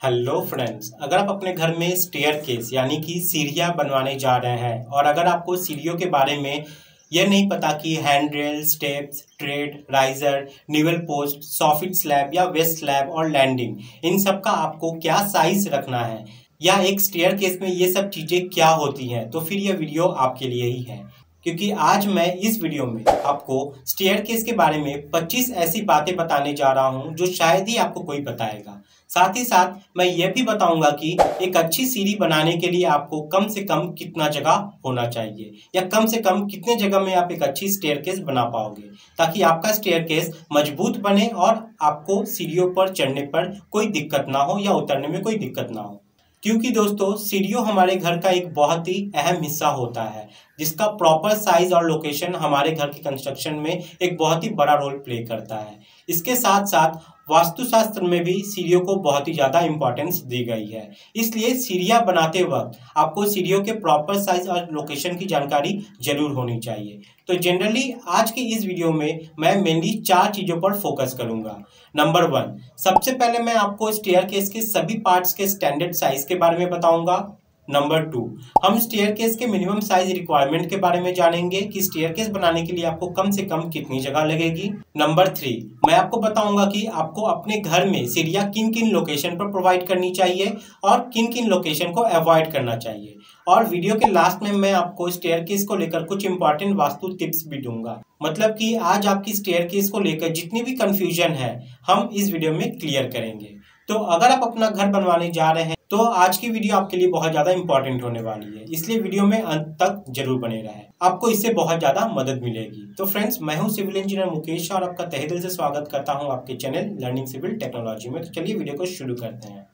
Hello friends, अगर आप अपने घर में स्टेयरकेस यानी कि सीढ़ियाँ बनवाने जा रहे हैं और अगर आपको सीढ़ियों के बारे में यह नहीं पता कि hand rail, steps, trade, riser, निवल पोस्ट, सॉफिट स्लैब या वेस्ट स्लैब और लैंडिंग, इन सब का आपको क्या साइज रखना है या एक स्टेयरकेस में ये सब चीज़ें क्या होती हैं, तो फिर यह वीडियो आपके लिए ही है। क्योंकि आज मैं इस वीडियो में आपको स्टेयरकेस के बारे में 25 ऐसी बातें बताने जा रहा हूं जो शायद ही आपको कोई बताएगा। साथ ही साथ मैं ये भी बताऊंगा कि एक अच्छी सीढ़ी बनाने के लिए आपको कम से कम कितना जगह होना चाहिए या कम से कम कितने जगह में आप एक अच्छी स्टेयरकेस बना पाओगे, ताकि आपका स्टेयरकेस मजबूत बने और आपको सीढ़ियों पर चढ़ने पर कोई दिक्कत ना हो या उतरने में कोई दिक्कत ना हो। क्योंकि दोस्तों, सीढ़ियों हमारे घर का एक बहुत ही अहम हिस्सा होता है, जिसका प्रॉपर साइज और लोकेशन हमारे घर के कंस्ट्रक्शन में एक बहुत ही बड़ा रोल प्ले करता है। इसके साथ साथ वास्तुशास्त्र में भी सीढ़ियों को बहुत ही ज़्यादा इंपॉर्टेंस दी गई है। इसलिए सीढ़ियाँ बनाते वक्त आपको सीढ़ियों के प्रॉपर साइज और लोकेशन की जानकारी जरूर होनी चाहिए। तो जनरली आज की इस वीडियो में मैं मेनली 4 चीज़ों पर फोकस करूंगा। नंबर 1, सबसे पहले मैं आपको स्टेयरकेस के सभी पार्ट्स के स्टैंडर्ड साइज के बारे में बताऊंगा। नंबर 2, हम स्टेयरकेस के मिनिमम साइज रिक्वायरमेंट के बारे में जानेंगे कि स्टेयरकेस बनाने के लिए आपको कम से कम कितनी जगह लगेगी। नंबर 3, मैं आपको बताऊंगा कि आपको अपने घर में सीढ़ियाँ किन किन लोकेशन पर प्रोवाइड करनी चाहिए और किन किन लोकेशन को अवॉइड करना चाहिए। और वीडियो के लास्ट में मैं आपको स्टेयरकेस को लेकर कुछ इंपॉर्टेंट वास्तु टिप्स भी दूंगा। मतलब कि आज आपकी स्टेयरकेस को लेकर जितनी भी कंफ्यूजन है हम इस वीडियो में क्लियर करेंगे। तो अगर आप अपना घर बनवाने जा रहे हैं तो आज की वीडियो आपके लिए बहुत ज़्यादा इंपॉर्टेंट होने वाली है, इसलिए वीडियो में अंत तक जरूर बने रहें, आपको इससे बहुत ज़्यादा मदद मिलेगी। तो फ्रेंड्स, मैं हूं सिविल इंजीनियर मुकेश और आपका तहे दिल से स्वागत करता हूं आपके चैनल लर्निंग सिविल टेक्नोलॉजी में। तो चलिए वीडियो को शुरू करते हैं।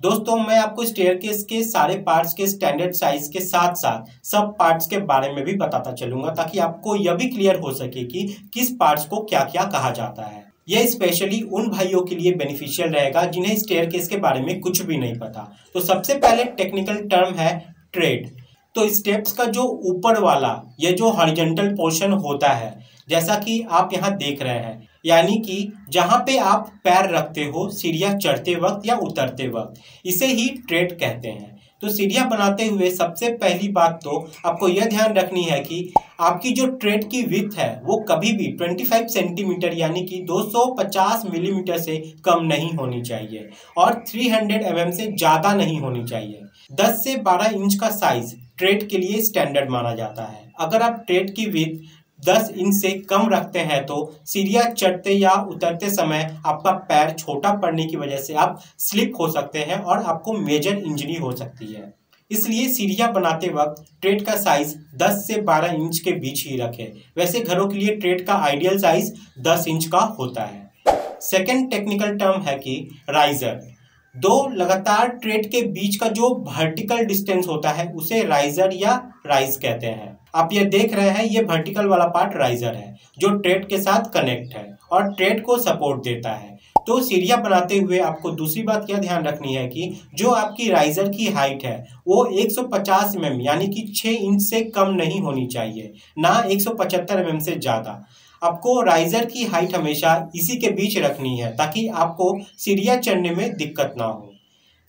दोस्तों, मैं आपको स्टेयरकेस के सारे पार्ट्स के स्टैंडर्ड साइज के साथ साथ सब पार्ट्स के बारे में भी बताता चलूंगा, ताकि आपको यह भी क्लियर हो सके कि किस पार्ट्स को क्या क्या कहा जाता है। यह स्पेशली उन भाइयों के लिए बेनिफिशियल रहेगा जिन्हें स्टेयरकेस के बारे में कुछ भी नहीं पता। तो सबसे पहले टेक्निकल टर्म है ट्रेड। तो स्टेप्स का जो ऊपर वाला ये जो हॉरिजॉन्टल पोर्शन होता है, जैसा कि आप यहाँ देख रहे हैं, यानी कि जहाँ पे आप पैर रखते हो सीढ़ियाँ चढ़ते वक्त या उतरते वक्त, इसे ही ट्रेड कहते हैं। तो सीढ़ियाँ बनाते हुए सबसे पहली बात तो आपको यह ध्यान रखनी है कि आपकी जो ट्रेड की विड्थ है वो कभी भी 25 सेंटीमीटर यानी कि 250 मिलीमीटर से कम नहीं होनी चाहिए और 300 mm से ज़्यादा नहीं होनी चाहिए। 10 से 12 इंच का साइज ट्रेड के लिए स्टैंडर्ड माना जाता है। अगर आप ट्रेड की विड्थ 10 इंच से कम रखते हैं तो सीढ़ियाँ चढ़ते या उतरते समय आपका पैर छोटा पड़ने की वजह से आप स्लिप हो सकते हैं और आपको मेजर इंजरी हो सकती है। इसलिए सीढ़ियाँ बनाते वक्त ट्रेड का साइज 10 से 12 इंच के बीच ही रखें। वैसे घरों के लिए ट्रेड का आइडियल साइज 10 इंच का होता है। सेकेंड टेक्निकल टर्म है कि राइजर। दो लगातार ट्रेड के बीच का जो वर्टिकल डिस्टेंस होता है उसे राइजर या राइज कहते हैं। आप ये देख रहे हैं, ये वर्टिकल वाला पार्ट राइजर है जो ट्रेड के साथ कनेक्ट है और ट्रेड को सपोर्ट देता है। तो सीढ़ियाँ बनाते हुए आपको दूसरी बात क्या ध्यान रखनी है कि जो आपकी राइजर की हाइट है वो 150 mm यानी कि 6 इंच से कम नहीं होनी चाहिए, ना 175 mm से ज़्यादा। आपको राइजर की हाइट हमेशा इसी के बीच रखनी है ताकि आपको सीढ़ियाँ चढ़ने में दिक्कत ना हो।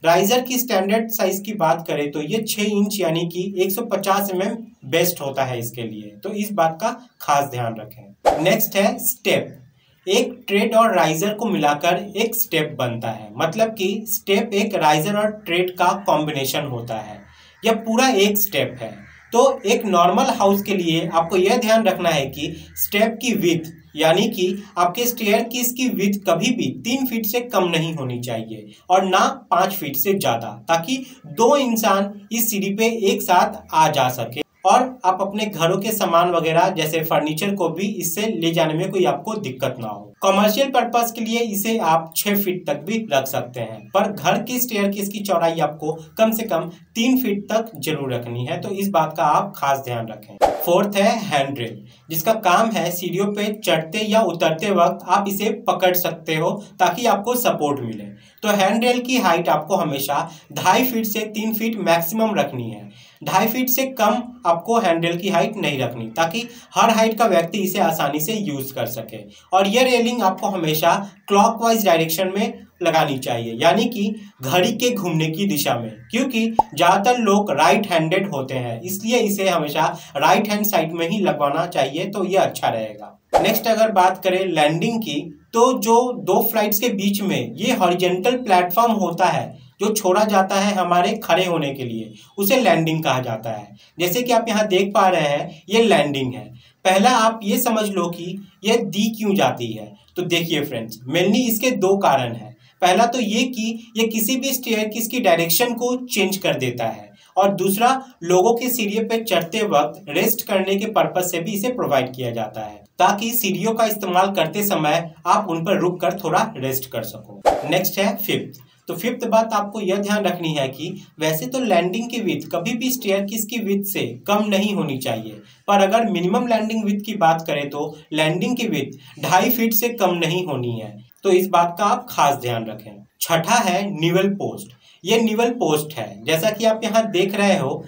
राइजर की स्टैंडर्ड साइज की बात करें तो ये 6 इंच यानी कि 150 mm बेस्ट होता है इसके लिए, तो इस बात का खास ध्यान रखें। नेक्स्ट है स्टेप। एक ट्रेड और राइजर को मिलाकर एक स्टेप बनता है, मतलब कि स्टेप एक राइजर और ट्रेड का कॉम्बिनेशन होता है। यह पूरा एक स्टेप है। तो एक नॉर्मल हाउस के लिए आपको यह ध्यान रखना है कि स्टेप की विड्थ यानी कि आपके स्टेयरकेस की विड्थ कभी भी 3 फीट से कम नहीं होनी चाहिए और ना 5 फीट से ज़्यादा, ताकि 2 इंसान इस सीढ़ी पे एक साथ आ जा सके और आप अपने घरों के सामान वगैरह जैसे फर्नीचर को भी इससे ले जाने में कोई आपको दिक्कत ना हो। कमर्शियल पर्पस के लिए इसे आप 6 फीट तक भी रख सकते हैं, पर घर की स्टेयरकेस की चौड़ाई आपको कम से कम 3 फीट तक जरूर रखनी है, तो इस बात का आप खास ध्यान रखें। फोर्थ है हैंड रेल, जिसका काम है सीढ़ियों पे चढ़ते या उतरते वक्त आप इसे पकड़ सकते हो ताकि आपको सपोर्ट मिले। तो हैंड रेल की हाइट आपको हमेशा 2.5 फीट से 3 फीट मैक्सिमम रखनी है। 2.5 फीट से कम आपको हैंडल की हाइट नहीं रखनी, ताकि हर हाइट का व्यक्ति इसे आसानी से यूज कर सके। और ये रेलिंग आपको हमेशा क्लॉकवाइज डायरेक्शन में लगानी चाहिए, यानी कि घड़ी के घूमने की दिशा में, क्योंकि ज्यादातर लोग राइट हैंडेड होते हैं, इसलिए इसे हमेशा राइट हैंड साइड में ही लगवाना चाहिए, तो ये अच्छा रहेगा। नेक्स्ट अगर बात करें लैंडिंग की, तो जो 2 फ्लाइट्स के बीच में ये हॉरिजॉन्टल प्लेटफॉर्म होता है जो छोड़ा जाता है हमारे खड़े होने के लिए, उसे लैंडिंग कहा जाता है। जैसे कि आप यहाँ देख पा रहे हैं, ये लैंडिंग है। पहला आप ये समझ लो कि ये दी क्यों जाती है। तो देखिए फ्रेंड्स, मेनली इसके 2 कारण हैं। पहला तो ये कि ये किसी भी स्टेयरकेस की डायरेक्शन को चेंज कर देता है, और दूसरा लोगों के सीढ़ी पे चढ़ते वक्त रेस्ट करने के पर्पज से भी इसे प्रोवाइड किया जाता है, ताकि सीढ़ियों का इस्तेमाल करते समय आप उन पर रुक कर थोड़ा रेस्ट कर सको। नेक्स्ट है फिफ्थ। तो फिफ्थ बात आपको यह ध्यान रखनी है कि वैसे तो लैंडिंग की विड्थ कभी भी स्टेयरकेस की विड्थ से कम नहीं होनी चाहिए, पर अगर मिनिमम लैंडिंग विड्थ की बात करें तो लैंडिंग की विड्थ 2.5 फीट से कम नहीं होनी है, तो इस बात का आप खास ध्यान रखें। छठा है निवल पोस्ट। ये निवल पोस्ट है, जैसा कि आप यहाँ देख रहे हो,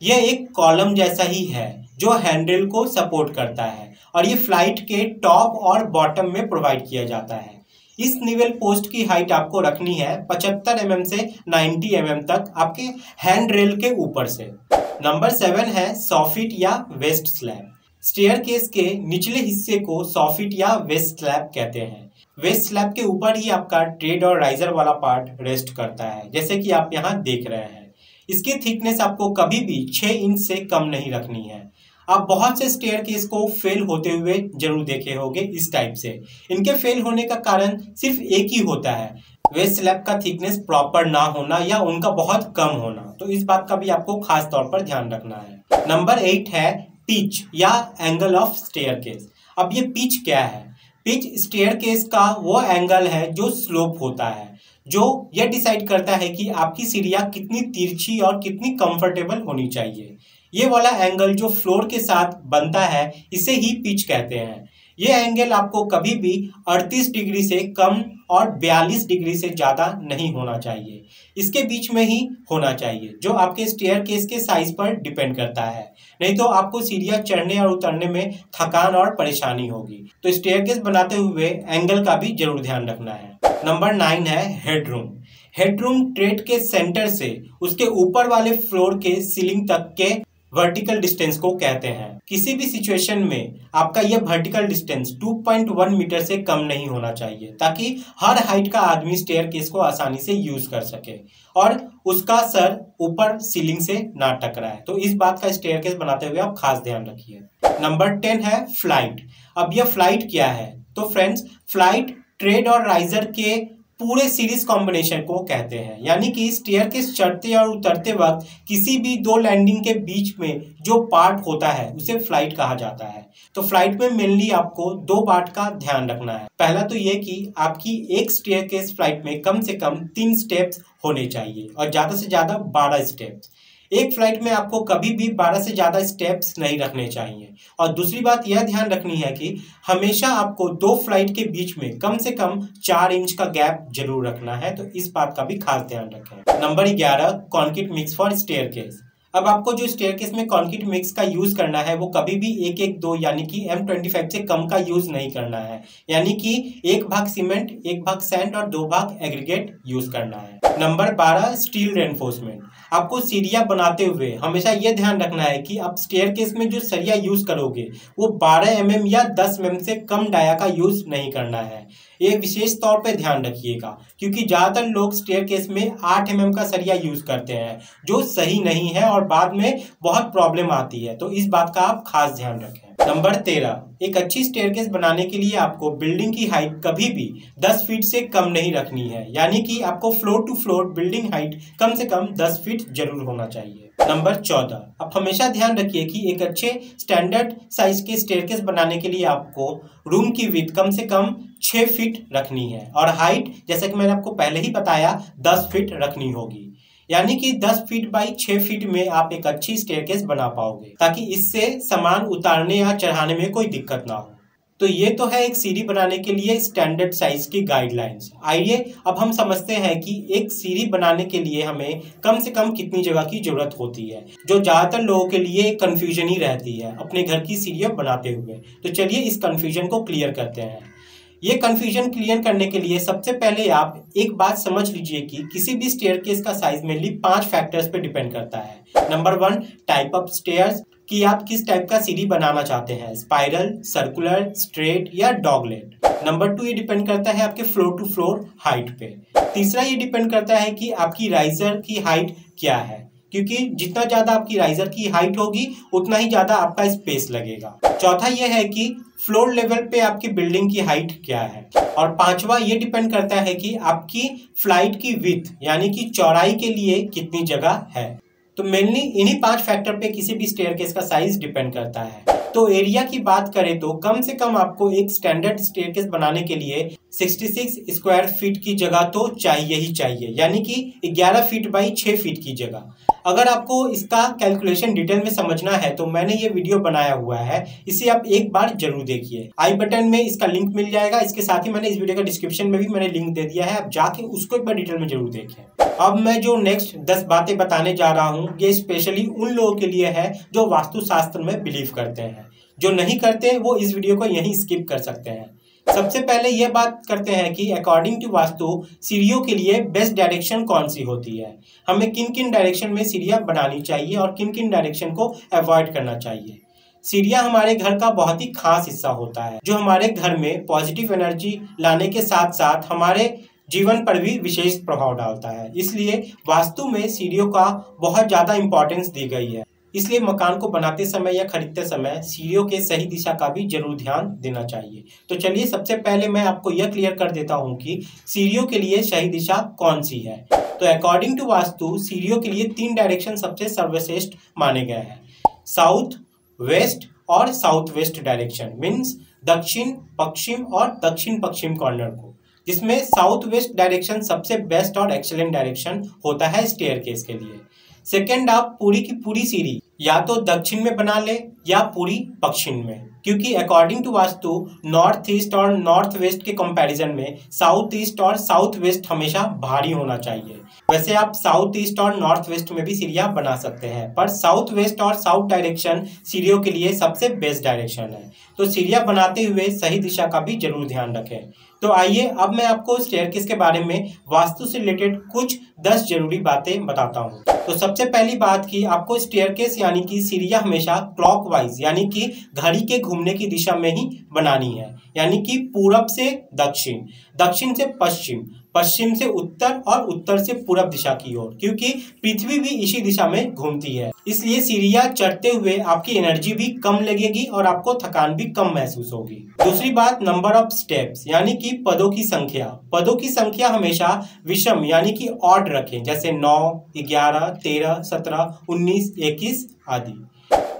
यह एक कॉलम जैसा ही है जो हैंडल को सपोर्ट करता है, और ये फ्लाइट के टॉप और बॉटम में प्रोवाइड किया जाता है। इस निवल पोस्ट की हाइट आपको रखनी है 75 mm से 90 mm तक आपके हैंड रेल के ऊपर से। नंबर 7 है सॉफिट या वेस्ट स्लैब। स्टेयरकेस के निचले हिस्से को सॉफिट या वेस्ट स्लैब कहते हैं। वेस्ट स्लैब के ऊपर ही आपका ट्रेड और राइजर वाला पार्ट रेस्ट करता है, जैसे कि आप यहाँ देख रहे हैं। इसकी थिकनेस आपको कभी भी 6 इंच से कम नहीं रखनी है। आप बहुत से स्टेयरकेस को फेल होते हुए जरूर देखे होंगे इस टाइप से। इनके फेल होने का कारण सिर्फ एक ही होता है, वेस्ट स्लैब का थिकनेस प्रॉपर ना होना या उनका बहुत कम होना। तो इस बात का भी आपको खास तौर पर ध्यान रखना है। नंबर 8 है पिच या एंगल ऑफ स्टेयरकेस। अब ये पिच क्या है? पिच स्टेयरकेस का वो एंगल है जो स्लोप होता है, जो यह डिसाइड करता है कि आपकी सीढ़ियाँ कितनी तिरछी और कितनी कंफर्टेबल होनी चाहिए। ये वाला एंगल जो फ्लोर के साथ बनता है, इसे ही पिच कहते हैं। ये एंगल आपको कभी भी 38 डिग्री से कम और 42 डिग्री से ज़्यादा नहीं होना चाहिए। इसके बीच में ही होना चाहिए, जो आपके स्टेयरकेस के साइज पर डिपेंड करता है। नहीं तो आपको सीढ़ियाँ चढ़ने और उतरने में थकान और परेशानी होगी। तो स्टेयरकेस बनाते हुए एंगल का भी जरूर ध्यान रखना है। नंबर 9 है हेडरूम। हेडरूम ट्रेड के सेंटर से उसके ऊपर वाले फ्लोर के सीलिंग तक के वर्टिकल डिस्टेंस को कहते हैं। किसी भी सिचुएशन में आपका यह वर्टिकल डिस्टेंस 2.1 मीटर से कम नहीं होना चाहिए, ताकि हर हाइट का आदमी स्टेयरकेस को आसानी से यूज कर सके और उसका सर ऊपर सीलिंग से ना टकराए। तो इस बात का स्टेयरकेस बनाते हुए आप खास ध्यान रखिए। नंबर 10 है फ्लाइट। अब यह फ्लाइट क्या है? तो फ्रेंड्स, फ्लाइट ट्रेड और राइजर के पूरे सीरीज कॉम्बिनेशन को कहते हैं, यानी कि स्टेयरकेस चढ़ते और उतरते वक्त किसी भी 2 लैंडिंग के बीच में जो पार्ट होता है उसे फ्लाइट कहा जाता है। तो फ्लाइट में मेनली आपको 2 पार्ट का ध्यान रखना है। पहला तो ये कि आपकी एक स्टेयरकेस फ्लाइट में कम से कम 3 स्टेप्स होने चाहिए और ज़्यादा से ज़्यादा 12 स्टेप्स। एक फ्लाइट में आपको कभी भी 12 से ज़्यादा स्टेप्स नहीं रखने चाहिए। और दूसरी बात यह ध्यान रखनी है कि हमेशा आपको 2 फ्लाइट के बीच में कम से कम 4 इंच का गैप जरूर रखना है। तो इस बात का भी खास ध्यान रखें। Number 11 concrete mix for staircase. अब आपको जो स्टेयरकेस में कंक्रीट मिक्स का यूज करना है वो कभी भी 1-1-2 यानी कि M25 से कम का यूज नहीं करना है, यानी कि 1 भाग सीमेंट, 1 भाग सैंड और 2 भाग एग्रीगेट यूज करना है। Number 12 steel reinforcement. आपको सीढ़ियाँ बनाते हुए हमेशा यह ध्यान रखना है कि आप स्टेयरकेस में जो सरिया यूज करोगे वो 12 mm या 10 mm से कम डाया का यूज नहीं करना है। ये विशेष तौर पे ध्यान रखिएगा, क्योंकि ज्यादातर लोग स्टेयरकेस में 8 mm का सरिया यूज करते हैं, जो सही नहीं है और बाद में बहुत प्रॉब्लम आती है। तो इस बात का आप खास ध्यान रखें। नंबर 13, एक अच्छी स्टेयरकेस बनाने के लिए आपको बिल्डिंग की हाइट कभी भी 10 फीट से कम नहीं रखनी है, यानी कि आपको floor to floor building height कम से कम 10 फीट जरूर होना चाहिए। नंबर 14, आप हमेशा ध्यान रखिए कि एक अच्छे स्टैंडर्ड साइज के स्टेयरकेस बनाने के लिए आपको रूम की विड्थ कम से कम 6 फीट रखनी है और हाइट, जैसा कि मैंने आपको पहले ही बताया, 10 फीट रखनी होगी। यानी कि 10 फीट बाई 6 फीट में आप एक अच्छी स्टेयरकेस बना पाओगे, ताकि इससे सामान उतारने या चढ़ाने में कोई दिक्कत ना हो। तो ये तो है एक सीढ़ी बनाने के लिए स्टैंडर्ड साइज की गाइडलाइंस। आइए अब हम समझते हैं कि एक सीढ़ी बनाने के लिए हमें कम से कम कितनी जगह की जरूरत होती है, जो ज्यादातर लोगों के लिए एक कंफ्यूजन ही रहती है अपने घर की सीढ़ियां बनाते हुए। तो चलिए इस कंफ्यूजन को क्लियर करते हैं। ये कंफ्यूजन क्लियर करने के लिए सबसे पहले आप एक बात समझ लीजिए कि किसी भी स्टेयरकेस का साइज मेनली 5 फैक्टर्स पे डिपेंड करता है। नंबर 1, टाइप ऑफ स्टेयर्स, कि आप किस टाइप का सीढ़ी बनाना चाहते हैं, स्पाइरल, सर्कुलर, स्ट्रेट या डॉगलेट। नंबर 2, ये डिपेंड करता है आपके फ्लोर टू फ्लोर हाइट पे। तीसरा, ये डिपेंड करता है कि आपकी राइजर की हाइट क्या है, क्योंकि जितना ज्यादा आपकी राइजर की हाइट होगी उतना ही ज्यादा आपका स्पेस लगेगा। चौथा ये है कि फ्लोर लेवल पे आपकी बिल्डिंग की हाइट क्या है। और पांचवा, ये डिपेंड करता है कि आपकी फ्लाइट की विड्थ यानी कि चौड़ाई के लिए कितनी जगह है। तो मेनली इन्हीं 5 फैक्टर पे किसी भी स्टेयरकेस का साइज डिपेंड करता है। तो एरिया की बात करें तो कम से कम आपको एक स्टैंडर्ड स्टेयरकेस बनाने के लिए 66 स्क्वायर फीट की जगह तो चाहिए ही चाहिए, यानी कि 11 फीट बाई 6 फीट की जगह। अगर आपको इसका कैलकुलेशन डिटेल में समझना है तो मैंने ये वीडियो बनाया हुआ है, इसे आप एक बार जरूर देखिए। आई बटन में इसका लिंक मिल जाएगा। इसके साथ ही मैंने इस वीडियो का डिस्क्रिप्शन में भी मैंने लिंक दे दिया है, आप जाके उसको एक बार डिटेल में जरूर देखें। अब मैं जो नेक्स्ट 10 बातें बताने जा रहा हूँ ये स्पेशली उन लोगों के लिए है जो वास्तुशास्त्र में बिलीव करते हैं। जो नहीं करते वो इस वीडियो को यहीं स्किप कर सकते हैं। सबसे पहले यह बात करते हैं कि अकॉर्डिंग टू वास्तु सीढ़ियों के लिए बेस्ट डायरेक्शन कौन सी होती है, हमें किन किन डायरेक्शन में सीढ़ियां बनानी चाहिए और किन किन डायरेक्शन को अवॉइड करना चाहिए। सीढ़ियां हमारे घर का बहुत ही खास हिस्सा होता है, जो हमारे घर में पॉजिटिव एनर्जी लाने के साथ साथ हमारे जीवन पर भी विशेष प्रभाव डालता है। इसलिए वास्तु में सीढ़ियों का बहुत ज्यादा इंपॉर्टेंस दी गई है। इसलिए मकान को बनाते समय या खरीदते समय सीढ़ियों के सही दिशा का भी जरूर ध्यान देना चाहिए। तो चलिए सबसे पहले मैं आपको यह क्लियर कर देता हूं कि सीढ़ियों के लिए सही दिशा कौन सी है। तो अकॉर्डिंग टू वास्तु सीढ़ियों के लिए 3 डायरेक्शन सबसे सर्वश्रेष्ठ माने गए हैं, साउथ, वेस्ट और साउथ वेस्ट डायरेक्शन। मीन्स दक्षिण पश्चिम और दक्षिण पश्चिम कॉर्नर को, जिसमें साउथ वेस्ट डायरेक्शन सबसे बेस्ट और एक्सीलेंट डायरेक्शन होता है स्टेयरकेस के लिए। सेकेंड, आप पूरी की पूरी सीढ़ी या तो दक्षिण में बना ले या पूरी पश्चिम में, क्योंकि according to vastu north east और नॉर्थ वेस्ट के कंपैरिजन में साउथ ईस्ट और साउथ वेस्ट हमेशा भारी होना चाहिए। वैसे आप साउथ ईस्ट और नॉर्थ वेस्ट में भी सीढ़ियां बना सकते हैं, पर साउथ वेस्ट और साउथ डायरेक्शन सीढ़ियों के लिए सबसे बेस्ट डायरेक्शन है। तो सीढ़ियां बनाते हुए सही दिशा का भी जरूर ध्यान रखें। तो आइए अब मैं आपको स्टेयरकेस के बारे में वास्तु से रिलेटेड कुछ 10 जरूरी बातें बताता हूँ। तो सबसे पहली बात कि आपको स्टेयरकेस यानी कि सीढ़ियां हमेशा क्लॉकवाइज यानी कि घड़ी के घूमने की दिशा में ही बनानी है, यानी कि पूरब से दक्षिण, दक्षिण से पश्चिम, पश्चिम से उत्तर और उत्तर से पूरब दिशा की ओर, क्योंकि पृथ्वी भी इसी दिशा में घूमती है। इसलिए सीढ़ियां चढ़ते हुए आपकी एनर्जी भी कम लगेगी और आपको थकान भी कम महसूस होगी। दूसरी बात, नंबर ऑफ स्टेप्स यानी कि पदों की संख्या। पदों की संख्या हमेशा विषम यानी कि ऑड रखें, जैसे 9, 11, 13, 17, 19, 21 आदि।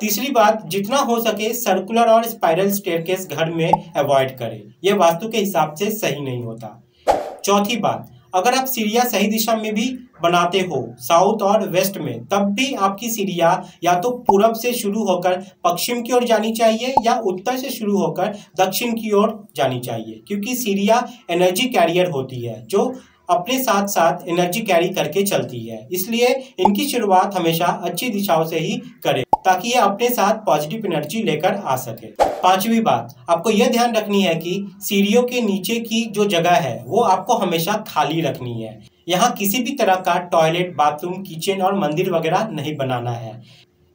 तीसरी बात, जितना हो सके सर्कुलर और स्पाइरल स्टेयरकेस घर में अवॉइड करें, यह वास्तु के हिसाब से सही नहीं होता। चौथी बात, अगर आप सीढ़ियां सही दिशा में भी बनाते हो साउथ और वेस्ट में, तब भी आपकी सीढ़ियां या तो पूरब से शुरू होकर पश्चिम की ओर जानी चाहिए या उत्तर से शुरू होकर दक्षिण की ओर जानी चाहिए, क्योंकि सीढ़ियां एनर्जी कैरियर होती है जो अपने साथ साथ एनर्जी कैरी करके चलती है। इसलिए इनकी शुरुआत हमेशा अच्छी दिशाओं से ही करें ताकि ये अपने साथ पॉजिटिव एनर्जी लेकर आ सके। पांचवी बात, आपको यह ध्यान रखनी है कि सीढ़ियों के नीचे की जो जगह है वो आपको हमेशा खाली रखनी है। यहाँ किसी भी तरह का टॉयलेट, बाथरूम, किचन और मंदिर वगैरह नहीं बनाना है।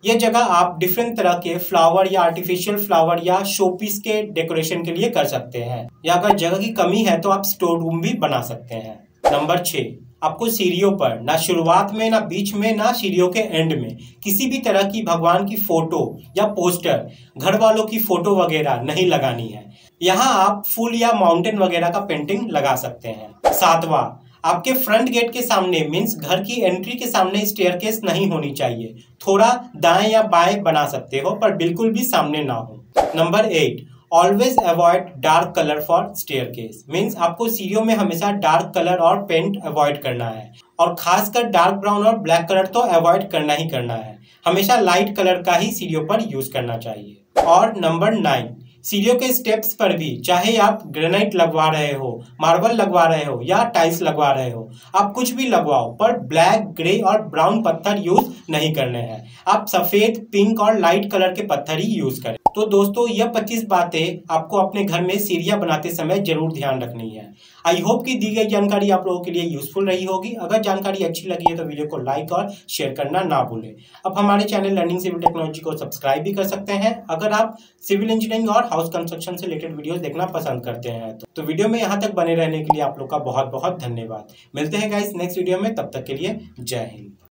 यह जगह आप डिफरेंट तरह के फ्लावर या आर्टिफिशियल फ्लावर या शोपीस के डेकोरेशन के लिए कर सकते हैं, या अगर जगह की कमी है तो आप स्टोर रूम भी बना सकते हैं। नंबर 6, आपको सीढ़ियों पर ना शुरुआत में, ना बीच में, ना सीढ़ियों के एंड में किसी भी तरह की भगवान की फोटो या पोस्टर, घर वालों की फोटो वगैरह नहीं लगानी है। यहाँ आप फूल या माउंटेन वगैरह का पेंटिंग लगा सकते हैं। 7वां, आपके फ्रंट गेट के सामने मीन्स घर की एंट्री के सामने स्टेयरकेस नहीं होनी चाहिए। थोड़ा दाएं या बाएं बना सकते हो पर बिल्कुल भी सामने ना हो। Number 8, always avoid dark colour for staircase. Means आपको सीढ़ियों में हमेशा डार्क कलर और पेंट अवॉइड करना है, और खासकर डार्क ब्राउन और ब्लैक कलर तो अवॉइड करना ही करना है। हमेशा लाइट कलर का ही सीढ़ियों पर यूज करना चाहिए। और नंबर 9, सीढ़ियों के स्टेप्स पर भी चाहे आप ग्रेनाइट लगवा रहे हो, मार्बल लगवा रहे हो या टाइल्स लगवा रहे हो, आप कुछ भी लगवाओ पर ब्लैक, ग्रे और ब्राउन पत्थर यूज नहीं करने हैं। आप सफेद, पिंक और लाइट कलर के पत्थर ही यूज करें। तो दोस्तों यह 25 बातें आपको अपने घर में सीढ़ियां बनाते समय जरूर ध्यान रखनी है। आई होप कि दी गई जानकारी आप लोगों के लिए यूजफुल रही होगी। अगर जानकारी अच्छी लगी है तो वीडियो को लाइक और शेयर करना ना भूलें। अब हमारे चैनल लर्निंग सिविल टेक्नोलॉजी को सब्सक्राइब भी कर सकते हैं अगर आप सिविल इंजीनियरिंग और हाउस कंस्ट्रक्शन से रिलेटेड वीडियोस देखना पसंद करते हैं। तो वीडियो में यहाँ तक बने रहने के लिए आप लोग का बहुत बहुत धन्यवाद। मिलते हैं गाइस नेक्स्ट वीडियो में, तब तक के लिए जय हिंद।